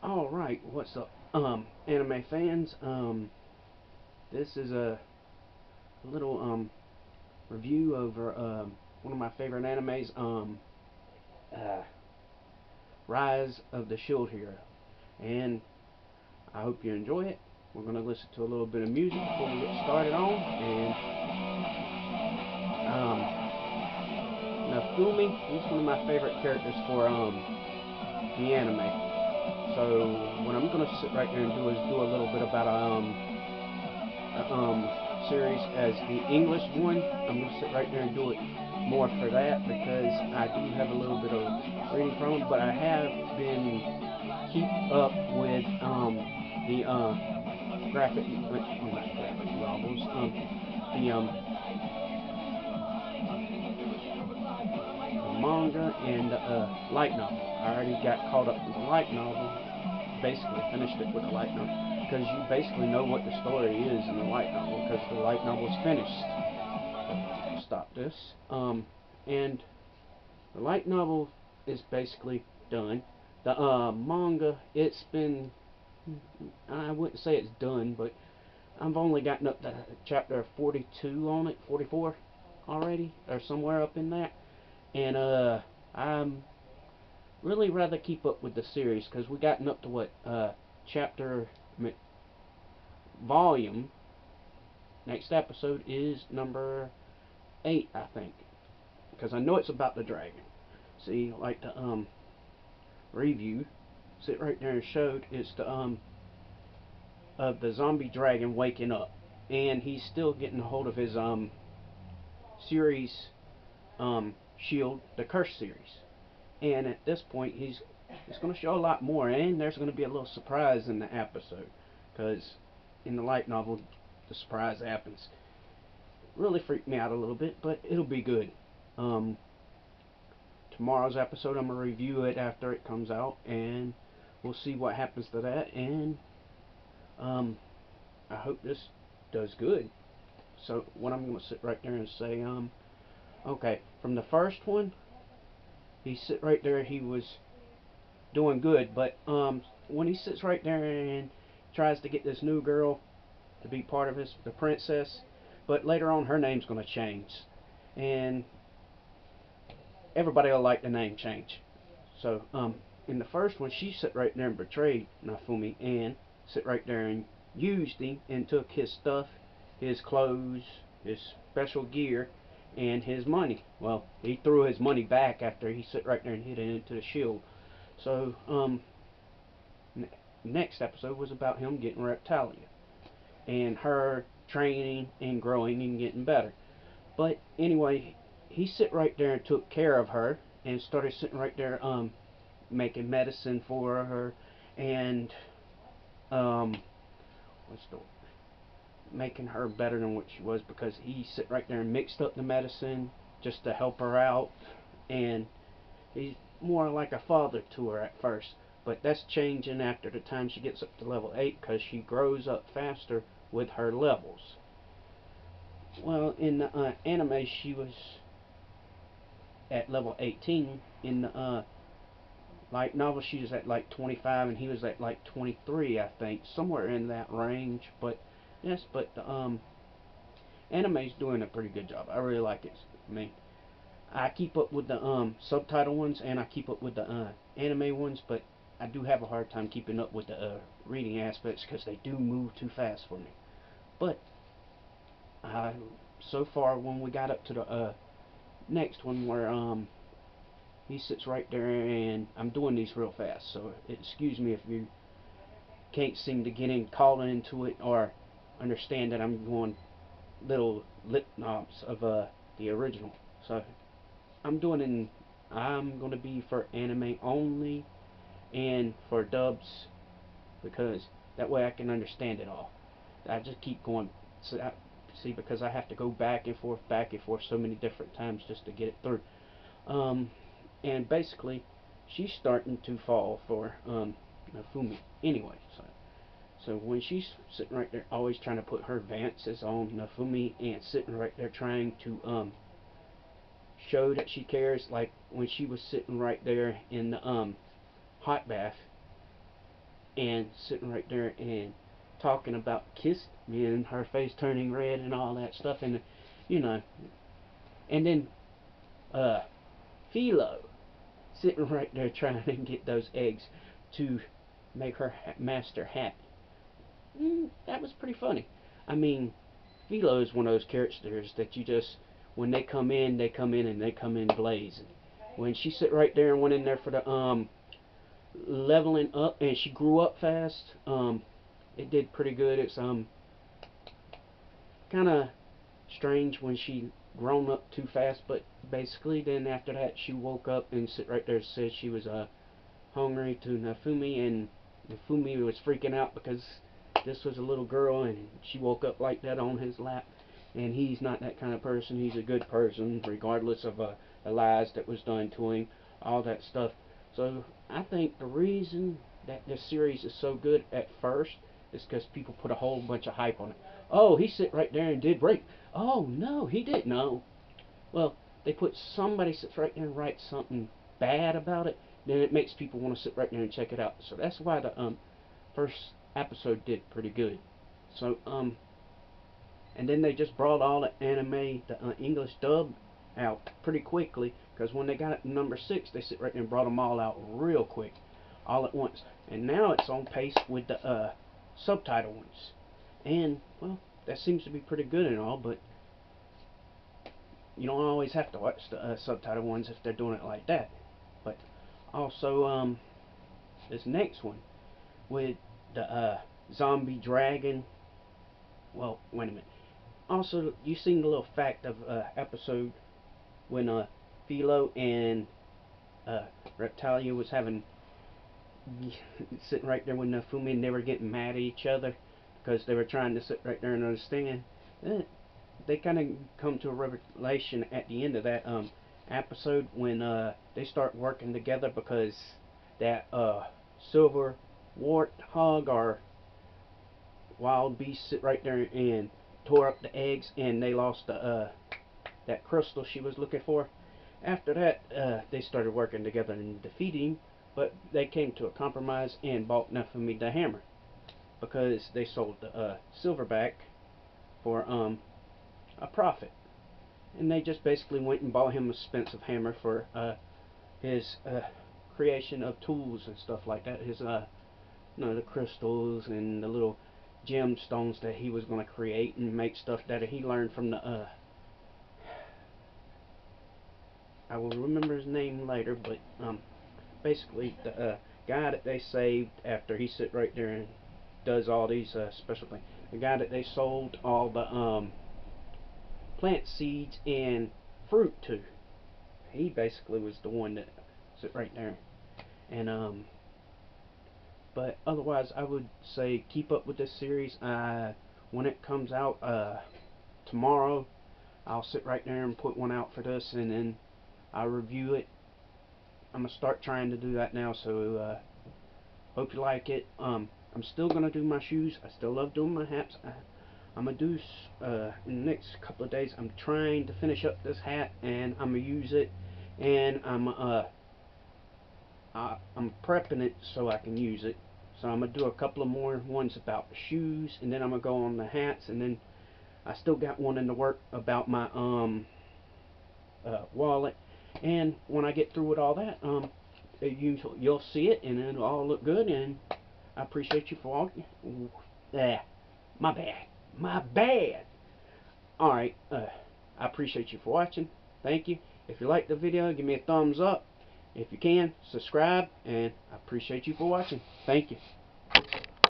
Alright, what's up, anime fans? This is a little, review over, one of my favorite animes, uh, Rise of the Shield Hero. And I hope you enjoy it. We're gonna listen to a little bit of music before we get started on. Nafumi, he's one of my favorite characters for, the anime. So, what I'm gonna sit right there and do is do a little bit about, series as the English one. I'm going to sit right there and do it more for that because I do have a little bit of reading from it, but I have been keep up with the graphic, well, not graphic novels, the manga and light novel. I already got caught up with the light novel, basically finished it with the light novel because you basically know what the story is in the light novel because the light novel is finished. Stop this. And the light novel is basically done. The manga, it's been, I wouldn't say it's done, but I've only gotten up to chapter 42 on it, 44 already, or somewhere up in that. And I'm really rather keep up with the series because we gotten up to what chapter volume. Next episode is number 8, I think, because I know it's about the dragon. See, like the review, sit right there and showed it's the of the zombie dragon waking up, and he's still getting a hold of his series Shield, the Curse series, and at this point he's going to show a lot more, and there's going to be a little surprise in the episode, because in the light novel the surprise happens. Really freaked me out a little bit, but it'll be good. Um, Tomorrow's episode, I'm gonna review it after it comes out, and we'll see what happens to that. And um, I hope this does good. So what I'm gonna sit right there and say, okay, from the first one, he sit right there, he was doing good, but when he sits right there and tries to get this new girl to be part of the princess, but later on her name's gonna change, and everybody will like the name change. So, in the first one, she sat right there and betrayed Nafumi and sat right there and used him and took his stuff, his clothes, his special gear, and his money. Well, he threw his money back after he sat right there and hid it into the shield. So, next episode was about him getting Reptalia and her training and growing and getting better. But anyway, he sit right there and took care of her and started sitting right there making medicine for her and um what's the making her better than what she was because he sit right there and mixed up the medicine just to help her out, and he's more like a father to her at first, but that's changing after the time she gets up to level 8 because she grows up faster with her levels. Well, in the anime she was at level 18. In the light novel she was at like 25 and he was at like 23, I think, somewhere in that range. But yes, but the anime's doing a pretty good job. I really like it. I mean, I keep up with the subtitle ones and I keep up with the anime ones, but I do have a hard time keeping up with the reading aspects because they do move too fast for me. But so far when we got up to the next one where he sits right there, and I'm doing these real fast, so excuse me if you can't seem to get in, call into it, or understand that I'm going little lip knobs of the original. So I'm doing in, I'm going to be for anime only and for dubs because that way I can understand it all. I just keep going, see, because I have to go back and forth so many different times just to get it through. Um, and basically, she's starting to fall for Nafumi anyway. So when she's sitting right there, always trying to put her advances on Nafumi and sitting right there trying to show that she cares, like when she was sitting right there in the hot bath, and sitting right there and talking about kiss me, and her face turning red and all that stuff, and you know, and then Philo sitting right there trying to get those eggs to make her master happy. That was pretty funny. I mean, Philo is one of those characters that you just, when they come in, they come in and they come in blazing. When she sit right there and went in there for the leveling up, and she grew up fast, it did pretty good. It's kind of strange when she grown up too fast, but basically then after that she woke up and sit right there and said she was hungry to Nafumi, and Nafumi was freaking out because this was a little girl and she woke up like that on his lap, and he's not that kind of person. He's a good person regardless of the lies that was done to him, all that stuff. So I think the reason that this series is so good at first is because people put a whole bunch of hype on it. Oh, he sit right there and did rape. Oh no, he didn't. No. Well, they put somebody sits right there and writes something bad about it, then it makes people want to sit right there and check it out. So that's why the first episode did pretty good. So and then they just brought all the anime, the English dub, out pretty quickly, because when they got it to number 6, they sit right there and brought them all out real quick, all at once. And now it's on pace with the subtitle ones. And well, that seems to be pretty good and all, but you don't always have to watch the subtitle ones if they're doing it like that. But also this next one with the zombie dragon. Well, wait a minute. Also, you seen the little fact of episode when Philo and Reptalia was having sitting right there with Nafumi, and they were getting mad at each other because they were trying to sit right there and understand. They kind of come to a revelation at the end of that episode when they start working together, because that silver warthog or wild beast sit right there and tore up the eggs, and they lost the that crystal she was looking for. After that, they started working together and defeating him, but they came to a compromise and bought Nafumi the hammer, because they sold the silverback for a profit. And they just basically went and bought him an expensive hammer for his creation of tools and stuff like that. His you know, the crystals and the little gemstones that he was going to create and make stuff that he learned from the I will remember his name later, but basically the guy that they saved after he sit right there and does all these special things, the guy that they sold all the plant seeds and fruit to, he basically was the one that sit right there. And but otherwise I would say keep up with this series. When it comes out tomorrow, I'll sit right there and put one out for this, and then I'll review it. I'm gonna start trying to do that now, so hope you like it. I'm still gonna do my shoes. I still love doing my hats. I'm gonna do in the next couple of days. I'm trying to finish up this hat, and I'm gonna use it, and I'm prepping it so I can use it. So I'm gonna do a couple of more ones about the shoes, and then I'm gonna go on the hats, and then I still got one in the work about my wallet. And when I get through with all that, you'll see it, and it'll all look good. And I appreciate you for watching. My bad. All right, I appreciate you for watching. Thank you. If you like the video, give me a thumbs up. If you can, subscribe, and I appreciate you for watching. Thank you.